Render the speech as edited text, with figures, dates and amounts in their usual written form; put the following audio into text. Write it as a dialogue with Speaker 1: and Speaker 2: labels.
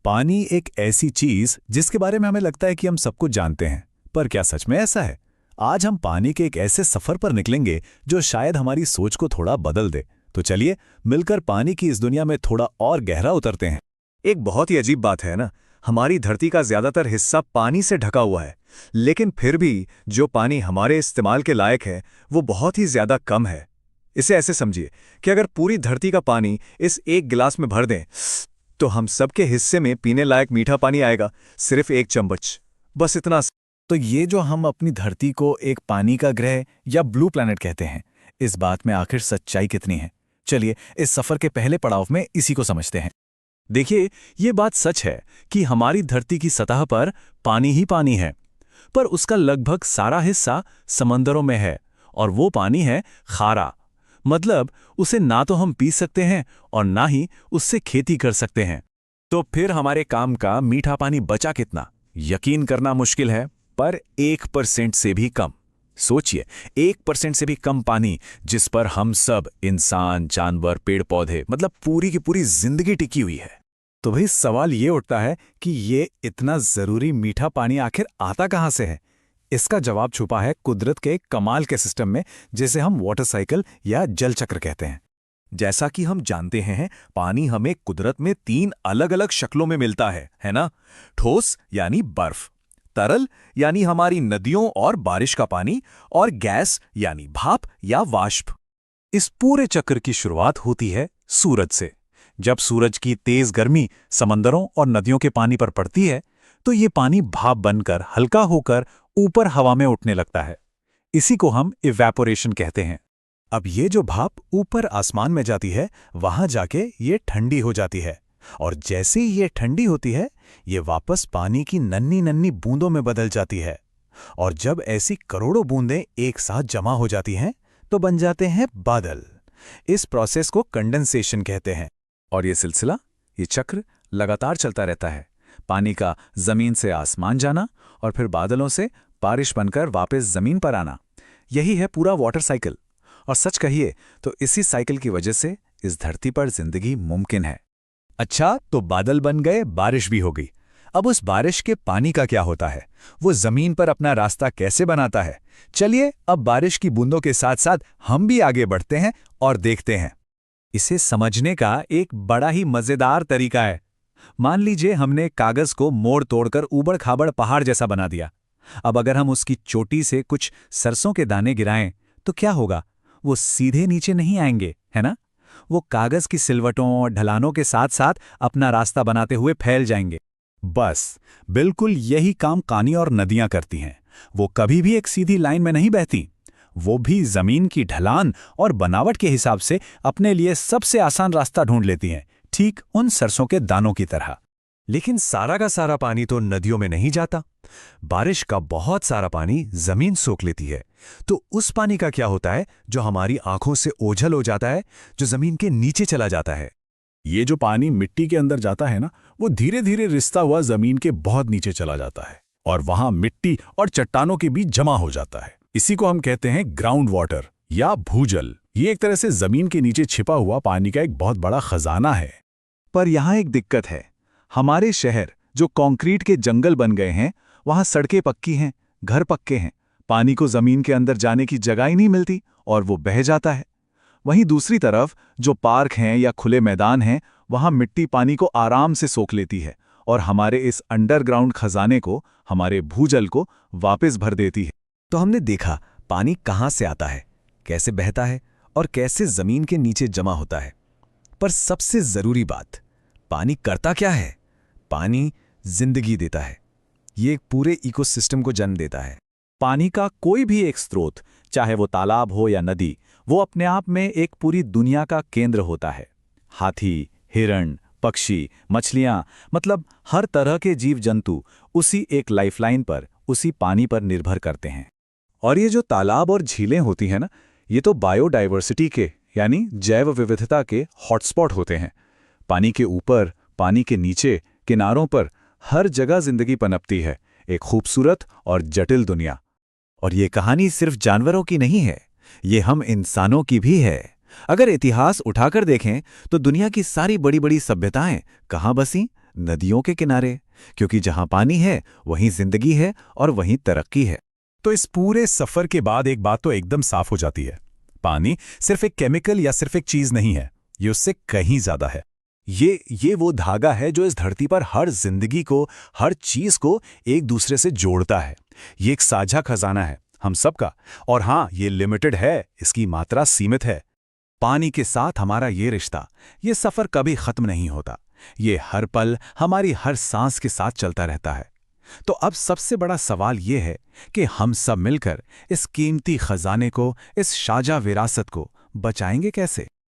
Speaker 1: पानी एक ऐसी चीज जिसके बारे में हमें लगता है कि हम सब कुछ जानते हैं, पर क्या सच में ऐसा है? आज हम पानी के एक ऐसे सफर पर निकलेंगे जो शायद हमारी सोच को थोड़ा बदल दे। तो चलिए मिलकर पानी की इस दुनिया में थोड़ा और गहरा उतरते हैं।
Speaker 2: एक बहुत ही अजीब बात है ना, हमारी धरती का ज्यादातर हिस्सा पानी से ढका हुआ है, लेकिन फिर भी जो पानी हमारे इस्तेमाल के लायक है वो बहुत ही ज्यादा कम है। इसे ऐसे समझिए कि अगर पूरी धरती का पानी इस एक गिलास में भर दें तो हम सबके हिस्से में पीने लायक मीठा पानी आएगा सिर्फ 1 चम्मच, बस इतना।
Speaker 1: तो ये जो हम अपनी धरती को एक पानी का ग्रह या ब्लू प्लैनेट कहते हैं, इस बात में आखिर सच्चाई कितनी है? चलिए इस सफर के पहले पड़ाव में इसी को समझते हैं। देखिए, ये बात सच है कि हमारी धरती की सतह पर पानी ही पानी है, पर उसका लगभग सारा हिस्सा समंदरों में है, और वो पानी है खारा। मतलब उसे ना तो हम पी सकते हैं और ना ही उससे खेती कर सकते हैं। तो फिर हमारे काम का मीठा पानी बचा कितना? यकीन करना मुश्किल है, पर 1% से भी कम। सोचिए, 1% से भी कम पानी जिस पर हम सब, इंसान, जानवर, पेड़ पौधे, मतलब पूरी की पूरी जिंदगी टिकी हुई है। तो भाई सवाल ये उठता है कि ये इतना जरूरी मीठा पानी आखिर आता कहां से है? इसका जवाब छुपा है कुदरत के एक कमाल के सिस्टम में, जिसे हम वाटर साइकिल या जल चक्र कहते हैं। जैसा कि हम जानते हैं, पानी हमें कुदरत में 3 अलग-अलग शक्लों में मिलता है ना? ठोस यानी बर्फ, तरल यानी हमारी नदियों और बारिश का पानी, और गैस यानी भाप या वाष्प। इस पूरे चक्र की शुरुआत होती है सूरज से। जब सूरज की तेज गर्मी समंदरों और नदियों के पानी पर पड़ती है, तो ये पानी भाप बनकर हल्का होकर ऊपर हवा में उठने लगता है। इसी को हम इवैपोरेशन कहते हैं। अब ये जो भाप ऊपर आसमान में जाती है, वहां जाके ये ठंडी हो जाती है, और जैसे ही ये ठंडी होती है, ये वापस पानी की नन्ही नन्ही बूंदों में बदल जाती है। और जब ऐसी करोड़ों बूंदें एक साथ जमा हो जाती हैं, तो बन जाते हैं बादल। इस प्रोसेस को कंडेंसेशन कहते हैं। और ये सिलसिला, ये चक्र लगातार चलता रहता है। पानी का जमीन से आसमान जाना और फिर बादलों से बारिश बनकर वापस जमीन पर आना, यही है पूरा वाटर साइकिल। और सच कहिए तो इसी साइकिल की वजह से इस धरती पर जिंदगी मुमकिन है। अच्छा, तो बादल बन गए, बारिश भी हो गई। अब उस बारिश के पानी का क्या होता है? वो जमीन पर अपना रास्ता कैसे बनाता है? चलिए अब बारिश की बूंदों के साथ साथ हम भी आगे बढ़ते हैं और देखते हैं। इसे समझने का एक बड़ा ही मजेदार तरीका है। मान लीजिए हमने कागज को मोड़ तोड़कर ऊबड़ खाबड़ पहाड़ जैसा बना दिया। अब अगर हम उसकी चोटी से कुछ सरसों के दाने गिराएं तो क्या होगा? वो सीधे नीचे नहीं आएंगे, है ना? वो कागज की सिलवटों और ढलानों के साथ साथ अपना रास्ता बनाते हुए फैल जाएंगे। बस बिल्कुल यही काम पानी और नदियां करती हैं। वो कभी भी एक सीधी लाइन में नहीं बहती। वो भी जमीन की ढलान और बनावट के हिसाब से अपने लिए सबसे आसान रास्ता ढूंढ लेती हैं, ठीक उन सरसों के दानों की तरह।
Speaker 2: लेकिन सारा का सारा पानी तो नदियों में नहीं जाता। बारिश का बहुत सारा पानी जमीन सोख लेती है। तो उस पानी का क्या होता है जो हमारी आंखों से ओझल हो जाता है, जो जमीन के नीचे चला जाता है?
Speaker 1: ये जो पानी मिट्टी के अंदर जाता है ना, वो धीरे धीरे रिसता हुआ जमीन के बहुत नीचे चला जाता है और वहां मिट्टी और चट्टानों के बीच जमा हो जाता है। इसी को हम कहते हैं ग्राउंड वाटर या भूजल। ये एक तरह से जमीन के नीचे छिपा हुआ पानी का एक बहुत बड़ा खजाना है। पर यहां एक दिक्कत है। हमारे शहर जो कंक्रीट के जंगल बन गए हैं, वहां सड़कें पक्की हैं, घर पक्के हैं, पानी को जमीन के अंदर जाने की जगह ही नहीं मिलती और वो बह जाता है। वहीं दूसरी तरफ जो पार्क हैं या खुले मैदान हैं, वहां मिट्टी पानी को आराम से सोख लेती है और हमारे इस अंडरग्राउंड खजाने को, हमारे भूजल को वापस भर देती है।
Speaker 2: तो हमने देखा पानी कहाँ से आता है, कैसे बहता है और कैसे जमीन के नीचे जमा होता है। पर सबसे जरूरी बात, पानी करता क्या है? पानी जिंदगी देता है। ये एक पूरे इकोसिस्टम को जन्म देता है।
Speaker 1: पानी का कोई भी एक स्रोत, चाहे वो तालाब हो या नदी, वो अपने आप में एक पूरी दुनिया का केंद्र होता है। हाथी, हिरण, पक्षी, मछलियां, मतलब हर तरह के जीव जंतु उसी एक लाइफलाइन पर, उसी पानी पर निर्भर करते हैं। और ये जो तालाब और झीलें होती हैं ना, ये तो बायोडाइवर्सिटी के यानी जैव विविधता के हॉटस्पॉट होते हैं। पानी के ऊपर, पानी के नीचे, किनारों पर हर जगह जिंदगी पनपती है, एक खूबसूरत और जटिल दुनिया। और ये कहानी सिर्फ जानवरों की नहीं है, ये हम इंसानों की भी है। अगर इतिहास उठाकर देखें तो दुनिया की सारी बड़ी बड़ी सभ्यताएं कहाँ बसीं? नदियों के किनारे, क्योंकि जहां पानी है वहीं जिंदगी है और वहीं तरक्की है।
Speaker 3: तो इस पूरे सफर के बाद एक बात तो एकदम साफ हो जाती है, पानी सिर्फ एक केमिकल या सिर्फ एक चीज नहीं है, ये उससे कहीं ज्यादा है।
Speaker 1: ये वो धागा है जो इस धरती पर हर जिंदगी को, हर चीज को एक दूसरे से जोड़ता है। ये एक साझा खजाना है हम सबका, और हाँ, ये लिमिटेड है, इसकी मात्रा सीमित है। पानी के साथ हमारा ये रिश्ता, ये सफर कभी खत्म नहीं होता। ये हर पल हमारी हर सांस के साथ चलता रहता है। तो अब सबसे बड़ा सवाल ये है कि हम सब मिलकर इस कीमती खजाने को, इस साझा विरासत को बचाएंगे कैसे?